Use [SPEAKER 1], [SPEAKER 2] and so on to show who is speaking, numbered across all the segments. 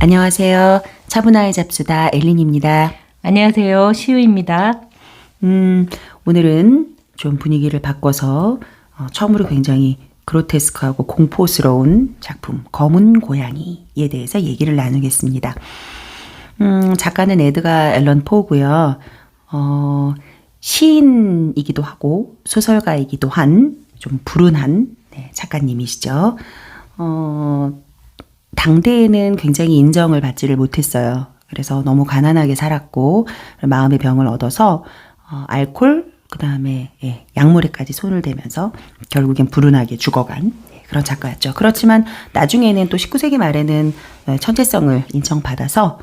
[SPEAKER 1] 안녕하세요. 차분화의 잡수다 엘린입니다.
[SPEAKER 2] 안녕하세요. 시우입니다.
[SPEAKER 1] 오늘은 좀 분위기를 바꿔서 처음으로 굉장히 그로테스크하고 공포스러운 작품 검은 고양이에 대해서 얘기를 나누겠습니다. 작가는 에드가 앨런 포고요. 시인이기도 하고 소설가이기도 한 좀 불운한 작가님이시죠. 당대에는 굉장히 인정을 받지를 못했어요. 그래서 너무 가난하게 살았고 마음의 병을 얻어서 알코올 그다음에 약물에까지 손을 대면서 결국엔 불운하게 죽어간 그런 작가였죠. 그렇지만 나중에는 또 19세기 말에는 천재성을 인정받아서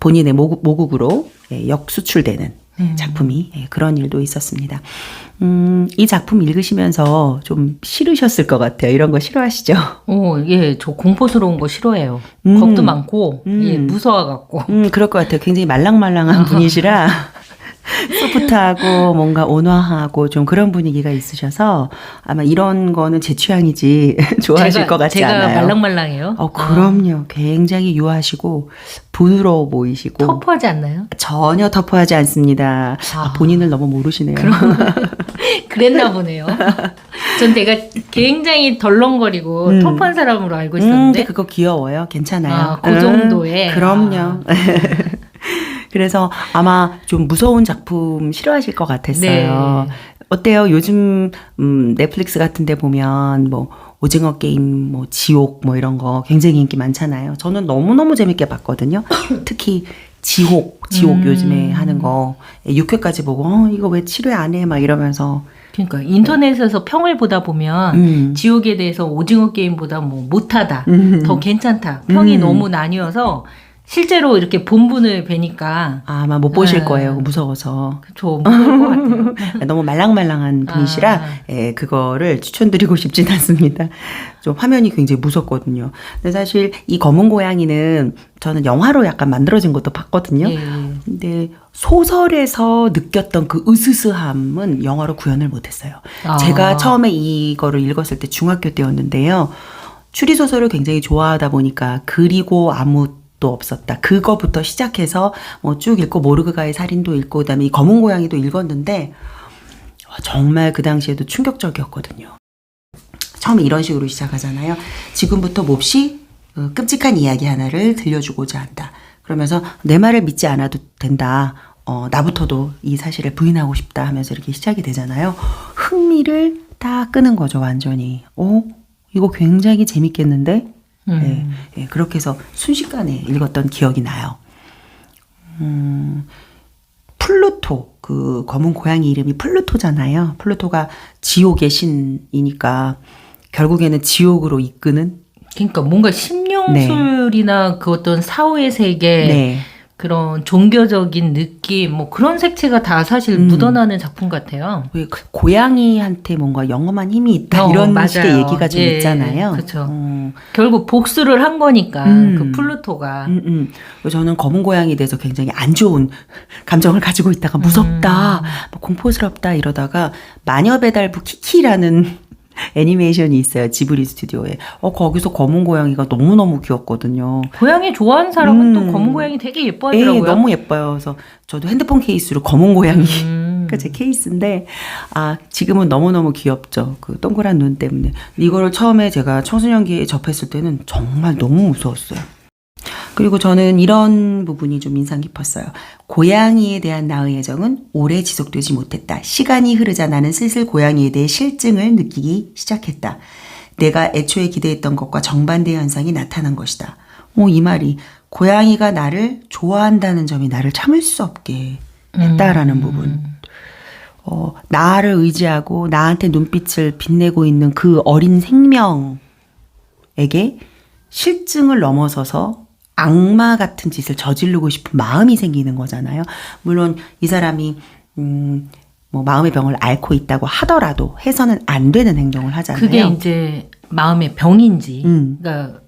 [SPEAKER 1] 본인의 모국으로 역수출되는 작품이 그런 일도 있었습니다. 이 작품 읽으시면서 좀 싫으셨을 것 같아요. 이런 거 싫어하시죠?
[SPEAKER 2] 예, 저 공포스러운 거 싫어해요. 겁도 많고, 예, 무서워갖고.
[SPEAKER 1] 그럴 것 같아요. 굉장히 말랑말랑한 분이시라 소프트하고 뭔가 온화하고 좀 그런 분위기가 있으셔서 아마 이런 거는 제 취향이지 좋아하실 것 같지 않아요.
[SPEAKER 2] 제가 말랑말랑해요?
[SPEAKER 1] 그럼요. 굉장히 유하시고 부드러워 보이시고.
[SPEAKER 2] 터프하지 않나요?
[SPEAKER 1] 전혀 터프하지 않습니다. 본인을 너무 모르시네요.
[SPEAKER 2] 그랬나 보네요. 전 내가 굉장히 덜렁거리고 터프한 사람으로 알고 있었는데.
[SPEAKER 1] 그거 귀여워요. 괜찮아요.
[SPEAKER 2] 그 정도의.
[SPEAKER 1] 그럼요. 그래서 아마 좀 무서운 작품 싫어하실 것 같았어요.
[SPEAKER 2] 네.
[SPEAKER 1] 어때요? 요즘 넷플릭스 같은 데 보면 뭐 오징어 게임, 뭐 지옥 뭐 이런 거 굉장히 인기 많잖아요. 저는 너무너무 재밌게 봤거든요. 특히 지옥 요즘에 하는 거 6회까지 보고 이거 왜 7회 안 해? 막 이러면서
[SPEAKER 2] 그러니까 인터넷에서 평을 보다 보면 지옥에 대해서 오징어 게임보다 뭐 못하다, 더 괜찮다. 평이 너무 나뉘어서 실제로 이렇게 본분을 뵈니까
[SPEAKER 1] 아마 못 보실 거예요. 무서워서.
[SPEAKER 2] 그쵸, 무서울 것 같아요.
[SPEAKER 1] 너무 말랑말랑한 분이시라 그거를 추천드리고 싶진 않습니다. 좀 화면이 굉장히 무섭거든요. 근데 사실 이 검은 고양이는 저는 영화로 약간 만들어진 것도 봤거든요.
[SPEAKER 2] 예.
[SPEAKER 1] 근데 소설에서 느꼈던 그 으스스함은 영화로 구현을 못했어요. 제가 처음에 이거를 읽었을 때 중학교 때였는데요. 추리소설을 굉장히 좋아하다 보니까 그리고 아무 없었다. 그거부터 시작해서 뭐 쭉 읽고 모르그가의 살인도 읽고 그다음에 이 검은 고양이도 읽었는데 정말 그 당시에도 충격적이었거든요. 처음에 이런 식으로 시작하잖아요. 지금부터 몹시 끔찍한 이야기 하나를 들려주고자 한다. 그러면서 내 말을 믿지 않아도 된다. 나부터도 이 사실을 부인하고 싶다 하면서 이렇게 시작이 되잖아요. 흥미를 다 끄는 거죠. 완전히. 이거 굉장히 재밌겠는데? 네, 그렇게 해서 순식간에 읽었던 기억이 나요. 플루토, 그 검은 고양이 이름이 플루토잖아요. 플루토가 지옥의 신이니까 결국에는 지옥으로 이끄는.
[SPEAKER 2] 그러니까 뭔가 심령술이나 그 어떤 사후의 세계, 그런 종교적인 느낌, 뭐 그런 색채가 다 사실 묻어나는 작품 같아요.
[SPEAKER 1] 왜 고양이한테 뭔가 영험한 힘이 있다 이런
[SPEAKER 2] 맞아요.
[SPEAKER 1] 식의 얘기가 좀 있잖아요.
[SPEAKER 2] 그렇죠. 결국 복수를 한 거니까 그 플루토가.
[SPEAKER 1] 저는 검은 고양이에 대해서 굉장히 안 좋은 감정을 가지고 있다가 무섭다, 뭐 공포스럽다 이러다가 마녀배달부 키키라는 애니메이션이 있어요. 지브리 스튜디오에. 거기서 검은 고양이가 너무너무 귀엽거든요.
[SPEAKER 2] 고양이 좋아하는 사람은 또 검은 고양이 되게 예뻐하더라고요.
[SPEAKER 1] 너무 예뻐요. 그래서 저도 핸드폰 케이스로 검은 고양이 그 제 케이스인데 지금은 너무너무 귀엽죠. 그 동그란 눈 때문에. 이거를 처음에 제가 청소년기에 접했을 때는 정말 너무 무서웠어요. 그리고 저는 이런 부분이 좀 인상 깊었어요. 고양이에 대한 나의 애정은 오래 지속되지 못했다. 시간이 흐르자 나는 슬슬 고양이에 대해 실증을 느끼기 시작했다. 내가 애초에 기대했던 것과 정반대 현상이 나타난 것이다. 이 말이 고양이가 나를 좋아한다는 점이 나를 참을 수 없게 했다라는 부분. 나를 의지하고 나한테 눈빛을 빛내고 있는 그 어린 생명에게 실증을 넘어서서 악마 같은 짓을 저지르고 싶은 마음이 생기는 거잖아요. 물론 이 사람이 뭐 마음의 병을 앓고 있다고 하더라도 해서는 안 되는 행동을 하잖아요.
[SPEAKER 2] 그게 이제 마음의 병인지, 그러니까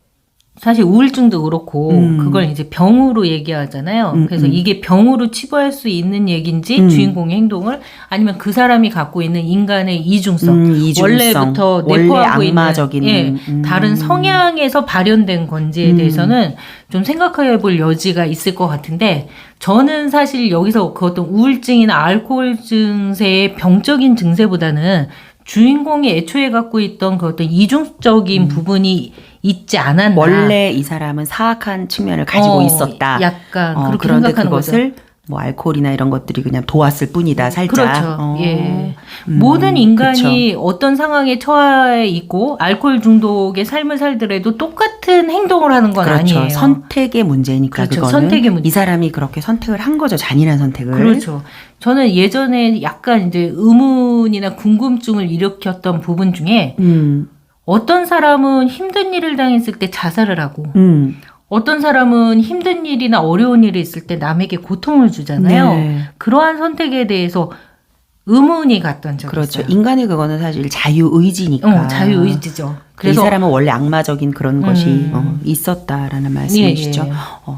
[SPEAKER 2] 사실 우울증도 그렇고 그걸 이제 병으로 얘기하잖아요. 그래서 이게 병으로 치부할 수 있는 얘기인지 주인공의 행동을 아니면 그 사람이 갖고 있는 인간의 이중성, 원래부터 내포하고
[SPEAKER 1] 악마적인
[SPEAKER 2] 있는 다른 성향에서 발현된 건지에 대해서는 좀 생각해 볼 여지가 있을 것 같은데 저는 사실 여기서 그 어떤 우울증이나 알코올 증세의 병적인 증세보다는 주인공이 애초에 갖고 있던 그 어떤 이중적인 부분이 있지 않았나.
[SPEAKER 1] 원래 이 사람은 사악한 측면을 가지고 있었다.
[SPEAKER 2] 약간 그렇게
[SPEAKER 1] 그런데
[SPEAKER 2] 생각하는
[SPEAKER 1] 그것을
[SPEAKER 2] 거죠.
[SPEAKER 1] 뭐 알코올이나 이런 것들이 그냥 도왔을 뿐이다. 살짝.
[SPEAKER 2] 그렇죠. 예. 모든 인간이
[SPEAKER 1] 그쵸.
[SPEAKER 2] 어떤 상황에 처해 있고 알코올 중독의 삶을 살더라도 똑같은 행동을 하는 건
[SPEAKER 1] 그렇죠.
[SPEAKER 2] 아니에요.
[SPEAKER 1] 선택의 문제니까
[SPEAKER 2] 그렇죠.
[SPEAKER 1] 그거는
[SPEAKER 2] 선택의 문제.
[SPEAKER 1] 이 사람이 그렇게 선택을 한 거죠. 잔인한 선택을.
[SPEAKER 2] 그렇죠. 저는 예전에 약간 이제 의문이나 궁금증을 일으켰던 부분 중에 어떤 사람은 힘든 일을 당했을 때 자살을 하고 어떤 사람은 힘든 일이나 어려운 일이 있을 때 남에게 고통을 주잖아요.
[SPEAKER 1] 네.
[SPEAKER 2] 그러한 선택에 대해서 의문이 갔던 적이
[SPEAKER 1] 그렇죠.
[SPEAKER 2] 있어요.
[SPEAKER 1] 인간의 그거는 사실 자유의지니까.
[SPEAKER 2] 자유의지죠.
[SPEAKER 1] 그래서 이 사람은 원래 악마적인 그런 것이 있었다라는 말씀이시죠.
[SPEAKER 2] 예.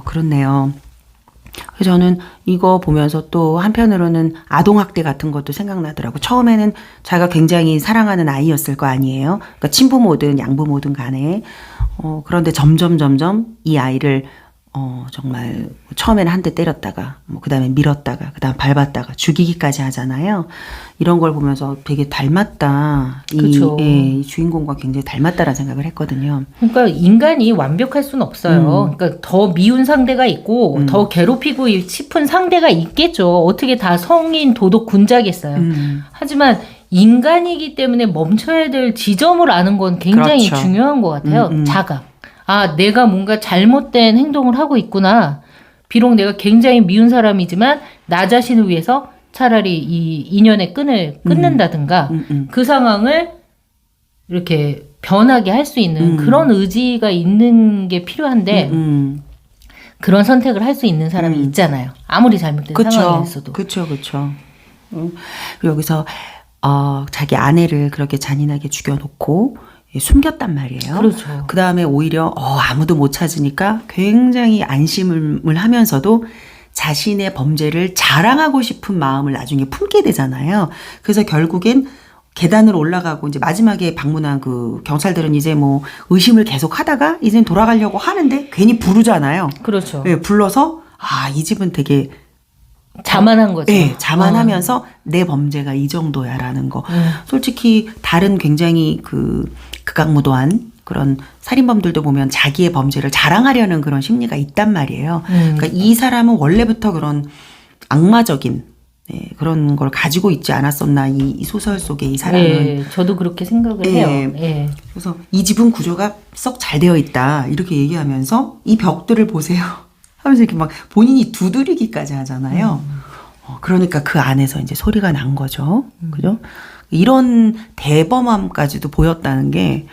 [SPEAKER 1] 그렇네요. 그래서 저는 이거 보면서 또 한편으로는 아동학대 같은 것도 생각나더라고. 처음에는 자기가 굉장히 사랑하는 아이였을 거 아니에요. 그러니까 친부모든 양부모든 간에. 그런데 점점 이 아이를 정말 처음에는 한 대 때렸다가 그 다음에 밀었다가 그 다음 밟았다가 죽이기까지 하잖아요. 이런 걸 보면서 되게 닮았다.
[SPEAKER 2] 그쵸.
[SPEAKER 1] 이 주인공과 굉장히 닮았다라는 생각을 했거든요.
[SPEAKER 2] 그러니까 인간이 완벽할 수는 없어요. 그러니까 더 미운 상대가 있고 더 괴롭히고 싶은 상대가 있겠죠. 어떻게 다 성인 도덕 군자겠어요. 하지만 인간이기 때문에 멈춰야 될 지점을 아는 건 굉장히
[SPEAKER 1] 그렇죠.
[SPEAKER 2] 중요한 것 같아요. 자각. 아, 내가 뭔가 잘못된 행동을 하고 있구나. 비록 내가 굉장히 미운 사람이지만 나 자신을 위해서 차라리 이 인연의 끈을 끊는다든가 그 상황을 이렇게 변하게 할 수 있는 그런 의지가 있는 게 필요한데 그런 선택을 할 수 있는 사람이 있잖아요. 아무리 잘못된 상황이었어도.
[SPEAKER 1] 그렇죠. 여기서 자기 아내를 그렇게 잔인하게 죽여놓고 숨겼단 말이에요.
[SPEAKER 2] 그렇죠.
[SPEAKER 1] 그 다음에 오히려 아무도 못 찾으니까 굉장히 안심을 하면서도 자신의 범죄를 자랑하고 싶은 마음을 나중에 품게 되잖아요. 그래서 결국엔 계단을 올라가고 이제 마지막에 방문한 그 경찰들은 이제 뭐 의심을 계속 하다가 이젠 돌아가려고 하는데 괜히 부르잖아요.
[SPEAKER 2] 그렇죠.
[SPEAKER 1] 네, 불러서 이 집은 되게
[SPEAKER 2] 자만한 거죠.
[SPEAKER 1] 네, 자만하면서 내 범죄가 이 정도야라는 거. 솔직히 다른 굉장히 극악무도한 그런 살인범들도 보면 자기의 범죄를 자랑하려는 그런 심리가 있단 말이에요. 그러니까 이 사람은 원래부터 그런 악마적인 그런 걸 가지고 있지 않았었나 이 소설 속에 이 사람은.
[SPEAKER 2] 네, 저도 그렇게 생각을 해요. 네.
[SPEAKER 1] 그래서 이 집은 구조가 썩 잘 되어 있다 이렇게 얘기하면서 이 벽들을 보세요 하면서 이렇게 막 본인이 두드리기까지 하잖아요. 그러니까 그 안에서 이제 소리가 난 거죠. 그죠? 이런 대범함까지도 보였다는 게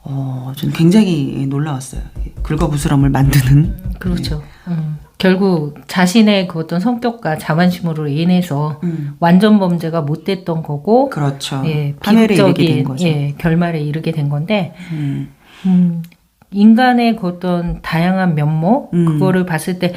[SPEAKER 1] 저는 굉장히 놀라웠어요. 긁어부스럼을 만드는.
[SPEAKER 2] 그렇죠. 결국 자신의 그 어떤 성격과 자만심으로 인해서 완전 범죄가 못 됐던 거고,
[SPEAKER 1] 그렇죠.
[SPEAKER 2] 파멸에
[SPEAKER 1] 이르게 된 거죠.
[SPEAKER 2] 결말에 이르게 된 건데, 인간의 그 어떤 다양한 면모 그거를 봤을 때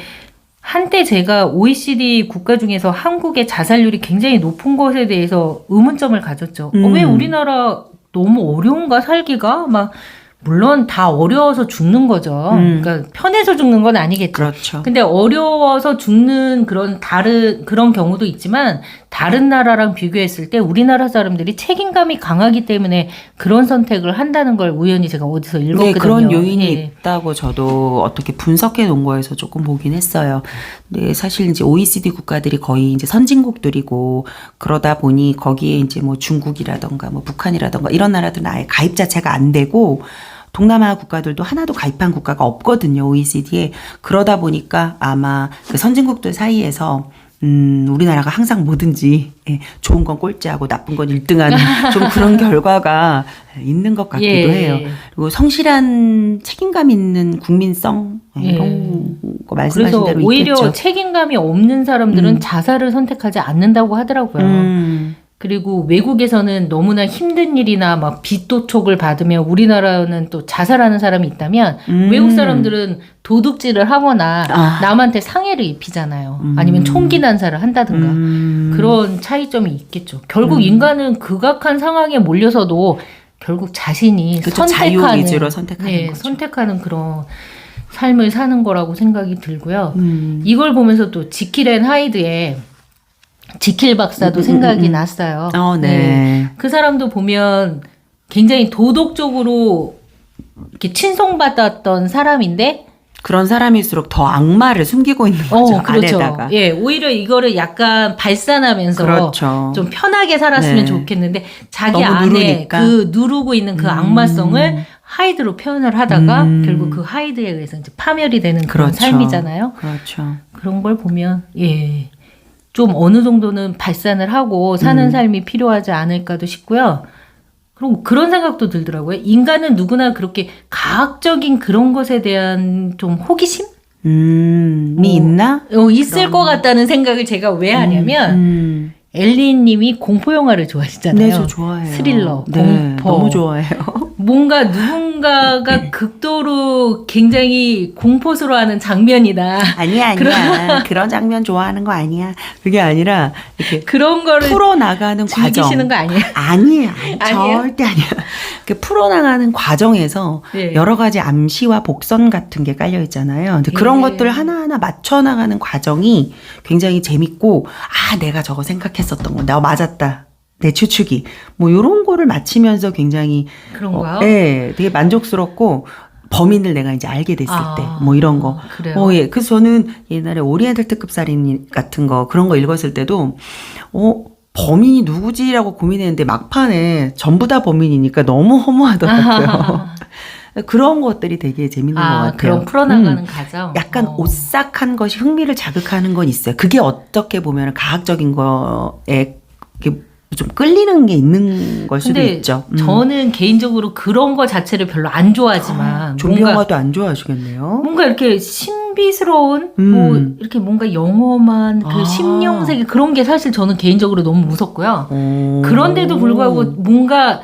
[SPEAKER 2] 한때 제가 OECD 국가 중에서 한국의 자살률이 굉장히 높은 것에 대해서 의문점을 가졌죠. 왜 우리나라 너무 어려운가 살기가 막 물론 다 어려워서 죽는 거죠. 그러니까 편해서 죽는 건 아니겠죠.
[SPEAKER 1] 그렇죠.
[SPEAKER 2] 근데 어려워서 죽는 그런 경우도 있지만 다른 나라랑 비교했을 때 우리나라 사람들이 책임감이 강하기 때문에 그런 선택을 한다는 걸 우연히 제가 어디서 읽었거든요.
[SPEAKER 1] 네, 그런 요인이 있다고 저도 어떻게 분석해 놓은 거에서 조금 보긴 했어요. 근데 사실 이제 OECD 국가들이 거의 이제 선진국들이고 그러다 보니 거기에 이제 뭐 중국이라던가 뭐 북한이라던가 이런 나라들은 아예 가입 자체가 안 되고 동남아 국가들도 하나도 가입한 국가가 없거든요, OECD에. 그러다 보니까 아마 그 선진국들 사이에서 우리나라가 항상 뭐든지 좋은 건 꼴찌하고 나쁜 건 1등하는 좀 그런 결과가 있는 것 같기도 해요. 그리고 성실한 책임감 있는 국민성 이런 거 말씀하신
[SPEAKER 2] 그래서
[SPEAKER 1] 대로
[SPEAKER 2] 오히려
[SPEAKER 1] 있겠죠.
[SPEAKER 2] 책임감이 없는 사람들은 자살을 선택하지 않는다고 하더라고요. 그리고 외국에서는 너무나 힘든 일이나 막 빚도촉을 받으면 우리나라는 또 자살하는 사람이 있다면 외국 사람들은 도둑질을 하거나 남한테 상해를 입히잖아요. 아니면 총기 난사를 한다든가 그런 차이점이 있겠죠. 결국 인간은 극악한 상황에 몰려서도 결국 자신이
[SPEAKER 1] 그렇죠. 자유의지로 선택하는 거죠.
[SPEAKER 2] 선택하는 그런 삶을 사는 거라고 생각이 들고요. 이걸 보면서 또 지킬 앤 하이드의 지킬 박사도 생각이 났어요.
[SPEAKER 1] 네.
[SPEAKER 2] 그 사람도 보면 굉장히 도덕적으로 이렇게 친송받았던 사람인데
[SPEAKER 1] 그런 사람일수록 더 악마를 숨기고 있는 거죠.
[SPEAKER 2] 그렇죠.
[SPEAKER 1] 안에다가.
[SPEAKER 2] 예, 오히려 이거를 약간 발산하면서
[SPEAKER 1] 그렇죠.
[SPEAKER 2] 좀 편하게 살았으면
[SPEAKER 1] 네.
[SPEAKER 2] 좋겠는데 자기
[SPEAKER 1] 너무
[SPEAKER 2] 안에
[SPEAKER 1] 누르니까.
[SPEAKER 2] 그 누르고 있는 그 악마성을 하이드로 표현을 하다가 결국 그 하이드에 의해서 이제 파멸이 되는 그런
[SPEAKER 1] 그렇죠.
[SPEAKER 2] 삶이잖아요.
[SPEAKER 1] 그렇죠.
[SPEAKER 2] 그런 걸 보면 좀 어느 정도는 발산을 하고 사는 삶이 필요하지 않을까도 싶고요. 그럼 그런 생각도 들더라고요. 인간은 누구나 그렇게 과학적인 그런 것에 대한 좀 호기심?
[SPEAKER 1] 이 있나?
[SPEAKER 2] 있을 것 같다는 생각을 제가 왜 하냐면 엘린 님이 공포 영화를 좋아하시잖아요.
[SPEAKER 1] 네, 저 좋아해요.
[SPEAKER 2] 스릴러,
[SPEAKER 1] 네,
[SPEAKER 2] 공포.
[SPEAKER 1] 너무 좋아해요.
[SPEAKER 2] 뭔가 누군가가 극도로 굉장히 공포스러워하는 장면이다.
[SPEAKER 1] 아니야. 그런 장면 좋아하는 거 아니야. 그게 아니라 이렇게
[SPEAKER 2] 그런 거를
[SPEAKER 1] 풀어나가는 과정.
[SPEAKER 2] 즐기시는 거 아니에요?
[SPEAKER 1] 아니에요.
[SPEAKER 2] 아니에요?
[SPEAKER 1] 절대 아니야. 그 풀어나가는 과정에서
[SPEAKER 2] 예.
[SPEAKER 1] 여러 가지 암시와 복선 같은 게 깔려 있잖아요. 근데 그런 것들을 하나하나 맞춰나가는 과정이 굉장히 재밌고, 내가 저거 생각했었던 거. 내가 맞았다. 내 추측이. 뭐, 요런 거를 맞히면서 굉장히.
[SPEAKER 2] 그런가요?
[SPEAKER 1] 네, 되게 만족스럽고, 범인을 내가 이제 알게 됐을 때, 뭐 이런 거.
[SPEAKER 2] 그래요?
[SPEAKER 1] 예. 그래서 저는 옛날에 오리엔탈 특급 살인 같은 거, 그런 거 읽었을 때도, 범인이 누구지라고 고민했는데 막판에 전부 다 범인이니까 너무 허무하더라고요. 그런 것들이 되게 재밌는 것 같아요.
[SPEAKER 2] 그런 풀어나가는 과정.
[SPEAKER 1] 약간 오싹한 것이 흥미를 자극하는 건 있어요. 그게 어떻게 보면 과학적인 거에 이렇게 좀 끌리는 게 있는 걸 수도
[SPEAKER 2] 근데
[SPEAKER 1] 있죠.
[SPEAKER 2] 저는 개인적으로 그런 거 자체를 별로 안 좋아하지만
[SPEAKER 1] 좀비 영화도 안 좋아하시겠네요.
[SPEAKER 2] 뭔가 이렇게 신비스러운 뭐 이렇게 뭔가 영험한 그 심령세계 그런 게 사실 저는 개인적으로 너무 무섭고요. 그런데도 불구하고 뭔가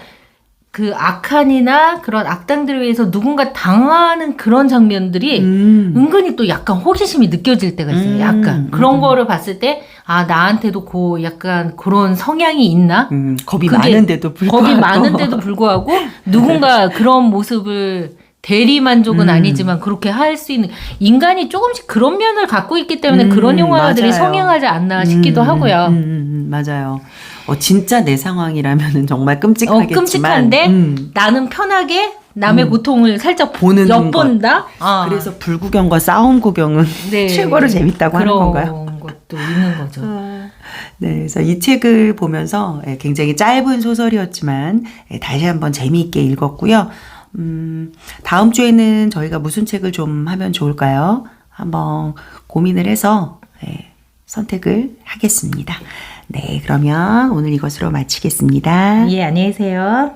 [SPEAKER 2] 그 악한이나 그런 악당들에 의해서 누군가 당하는 그런 장면들이 은근히 또 약간 호기심이 느껴질 때가 있어요. 약간 그런 거를 봤을 때 나한테도 약간 그런 성향이 있나?
[SPEAKER 1] 겁이
[SPEAKER 2] 그게
[SPEAKER 1] 많은데도 불구하고.
[SPEAKER 2] 겁이 많은데도 불구하고 누군가 그런 모습을 대리 만족은 아니지만 그렇게 할 수 있는 인간이 조금씩 그런 면을 갖고 있기 때문에 그런 영화들이
[SPEAKER 1] 맞아요.
[SPEAKER 2] 성행하지 않나 싶기도 하고요.
[SPEAKER 1] 맞아요. 진짜 내 상황이라면은 정말 끔찍하겠지만.
[SPEAKER 2] 끔찍한데 나는 편하게 남의 고통을 살짝
[SPEAKER 1] 보는
[SPEAKER 2] 엿본다.
[SPEAKER 1] 그래서 불구경과 싸움 구경은 최고로 재밌다고 하는 건가요?
[SPEAKER 2] 그런 것도 있는 거죠.
[SPEAKER 1] 네, 그래서 이 책을 보면서 굉장히 짧은 소설이었지만 다시 한번 재미있게 읽었고요. 다음 주에는 저희가 무슨 책을 좀 하면 좋을까요? 한번 고민을 해서 선택을 하겠습니다. 네, 그러면 오늘 이것으로 마치겠습니다.
[SPEAKER 2] 예, 안녕히 계세요.